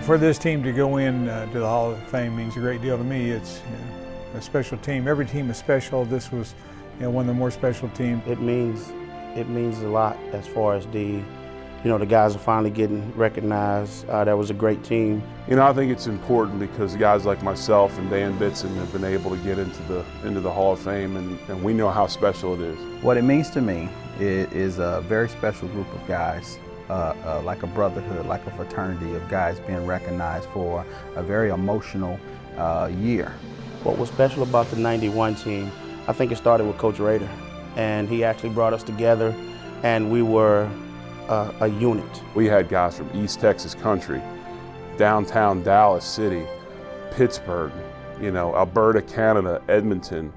For this team to go in to the Hall of Fame means a great deal to me. It's a special team. Every team is special. This was one of the more special teams. It means a lot as far as the guys are finally getting recognized. That was a great team. I think it's important because guys like myself and Dan Bitson have been able to get into the Hall of Fame, and we know how special it is. What it means to me is a very special group of guys, like a brotherhood, like a fraternity of guys being recognized for a very emotional year. What was special about the '91 team, I think it started with Coach Rader, and he actually brought us together, and we were a unit. We had guys from East Texas country, downtown Dallas City, Pittsburgh, Alberta, Canada, Edmonton,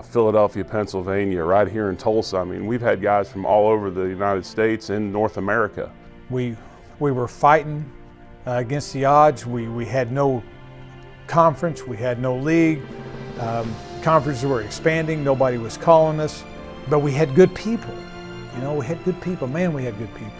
Philadelphia, Pennsylvania, right here in Tulsa. I mean, we've had guys from all over the United States and North America. We were fighting against the odds. We had no conference, we had no league. Conferences were expanding, nobody was calling us, but we had good people. We had good people. Man, we had good people.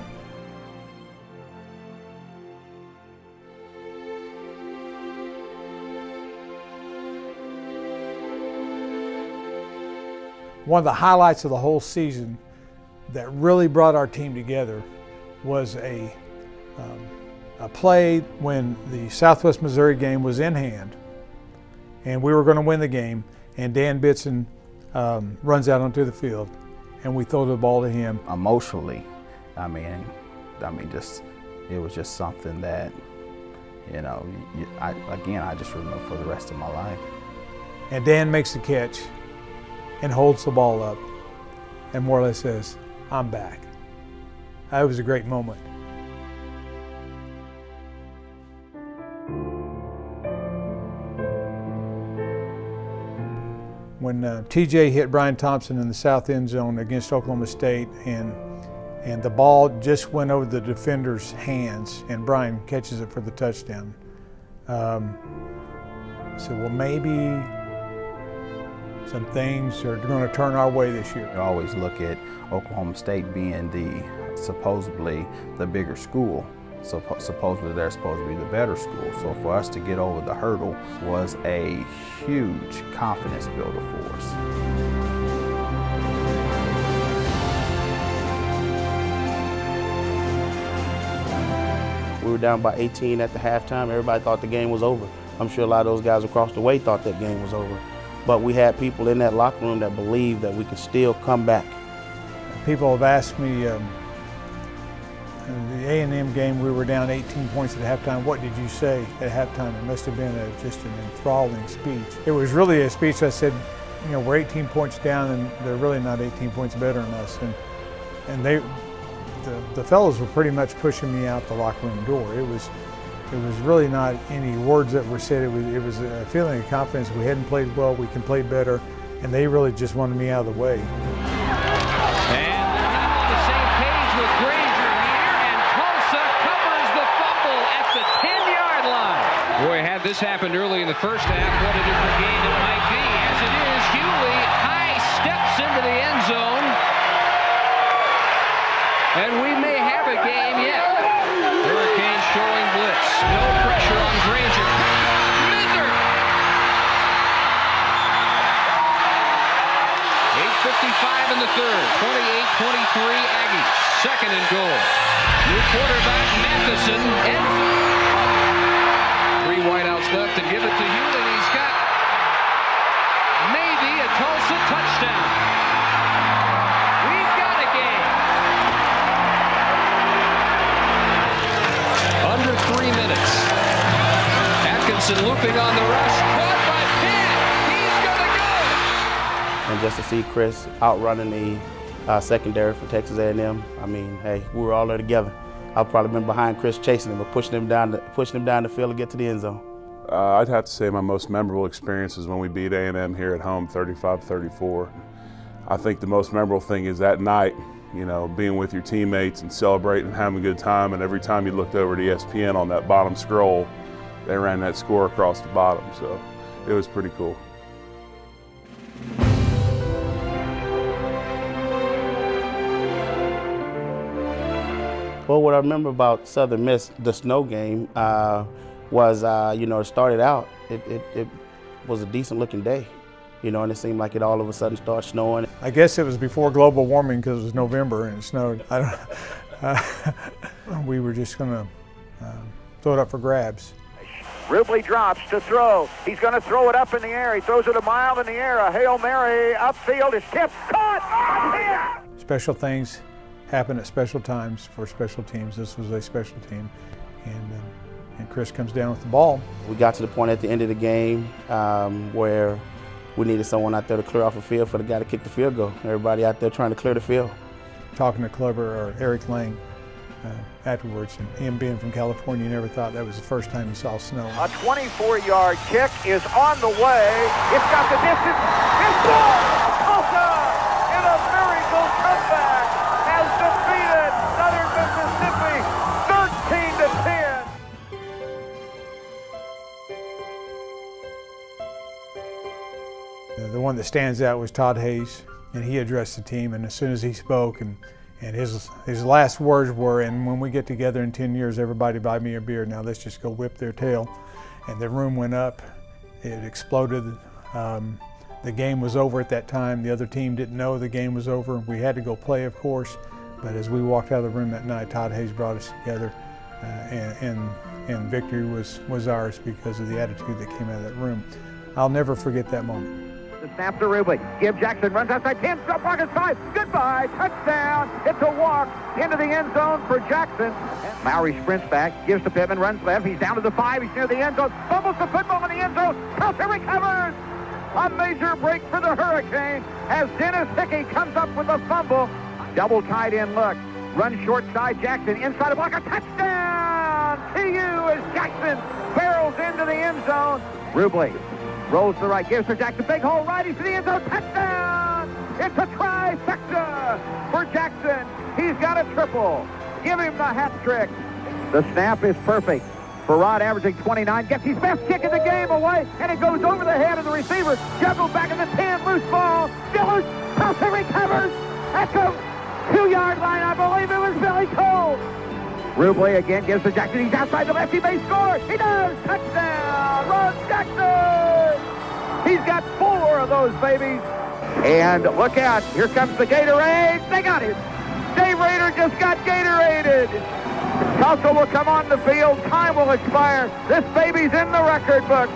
One of the highlights of the whole season that really brought our team together was a play when the Southwest Missouri game was in hand, and we were going to win the game, and Dan Bitson runs out onto the field, and we throw the ball to him. Emotionally, I mean, it was just something that, I just remember for the rest of my life. And Dan makes the catch and holds the ball up and more or less says, "I'm back." That was a great moment. When TJ hit Brian Thompson in the south end zone against Oklahoma State, and the ball just went over the defender's hands, and Brian catches it for the touchdown. I said, well, maybe some things are going to turn our way this year. I always look at Oklahoma State being supposedly the bigger school. So supposedly they're supposed to be the better school. So for us to get over the hurdle was a huge confidence builder for us. We were down by 18 at the halftime. Everybody thought the game was over. I'm sure a lot of those guys across the way thought that game was over. But we had people in that locker room that believed that we could still come back. People have asked me, in the A&M game, we were down 18 points at halftime. What did you say at halftime? It must have been just an enthralling speech. It was really a speech that said, we're 18 points down and they're really not 18 points better than us. And the fellows were pretty much pushing me out the locker room door. It was really not any words that were said. It was a feeling of confidence. We hadn't played well, we can play better, and they really just wanted me out of the way. And they're on the same page with Granger here, and Tulsa covers the fumble at the 10-yard line. Boy, had this happened early in the first half, what a different game it might be. As it is, Hewley high steps into the end zone, and we may have a game yet. Hurricanes showing blitz. No pressure on Granger. Mither! 8:55 in the third. 28-23 Aggies. Second and goal. New quarterback Matheson. And 3 wideouts left to give it to Hewley. He's got maybe a Tulsa touchdown. We've got a game. Under 3 minutes. Atkinson looping on the rush. Caught by Pitt. He's gonna go. And just to see Chris outrunning the secondary for Texas A&M, I mean, hey, we were all there together. I've probably been behind Chris chasing him, but pushing him down the field to get to the end zone. I'd have to say my most memorable experience is when we beat A&M here at home, 35-34. I think the most memorable thing is that night, being with your teammates and celebrating and having a good time, and every time you looked over at ESPN on that bottom scroll, they ran that score across the bottom, so it was pretty cool. Well, what I remember about Southern Miss, the snow game, was, it started out, it was a decent looking day, and it seemed like it all of a sudden started snowing. I guess it was before global warming because it was November and it snowed. We were just going to throw it up for grabs. Rubley drops to throw. He's going to throw it up in the air. He throws it a mile in the air. A Hail Mary upfield is tipped. Caught! Special things happen at special times for special teams. This was a special team. And Chris comes down with the ball. We got to the point at the end of the game where we needed someone out there to clear off the field for the guy to kick the field goal. Everybody out there trying to clear the field. Talking to Clubber or Eric Lang afterwards, and him being from California, never thought that was the first time he saw snow. A 24-yard kick is on the way. It's got the distance. It's good! Tulsa, in a miracle comeback, has defeated Southern Mississippi 13-10. The one that stands out was Todd Hayes, and he addressed the team, and as soon as he spoke, and his last words were, "And when we get together in 10 years, everybody buy me a beer. Now let's just go whip their tail." And the room went up. It exploded. The game was over at that time. The other team didn't know the game was over. We had to go play, of course. But as we walked out of the room that night, Todd Hayes brought us together, and victory was ours because of the attitude that came out of that room. I'll never forget that moment. The snap to Rubley. Give Jackson, runs outside 10, stop pocket 5. Goodbye, touchdown. It's a walk into the end zone for Jackson. Mowry sprints back, gives to Pittman, runs left. He's down to the 5. He's near the end zone. Fumbles the football in the end zone. Tulsa recovers. A major break for the Hurricane as Dennis Hickey comes up with a fumble. Double tight end look. Run short side, Jackson inside the block. A touchdown. TU as Jackson barrels into the end zone. Rubley rolls to the right, gives to Jackson, big hole right into the end zone, touchdown! It's a trifecta for Jackson. He's got a triple. Give him the hat trick. The snap is perfect. Farad averaging 29, gets his best kick of the game away, and it goes over the head of the receiver. Juggled back in the 10, loose ball. Dillard, Tulsa recovers at the 2-yard line. I believe it was Billy Cole. Rubley again gives to Jackson. He's outside the left. He may score. He does. Touchdown. Ron Jackson. He's got 4 of those babies. And look out. Here comes the Gatorade. They got it. Dave Rader just got Gatoraded. Tulsa will come on the field. Time will expire. This baby's in the record book.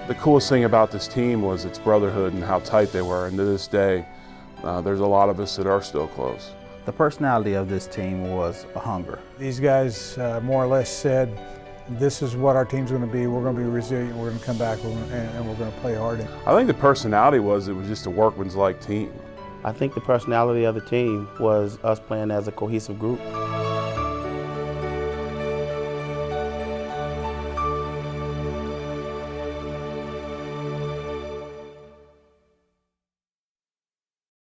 The coolest thing about this team was its brotherhood and how tight they were. And to this day, there's a lot of us that are still close. The personality of this team was a hunger. These guys more or less said, this is what our team's going to be. We're going to be resilient. We're going to come back, and we're going to play hard. I think the personality it was just a workman's-like team. I think the personality of the team was us playing as a cohesive group.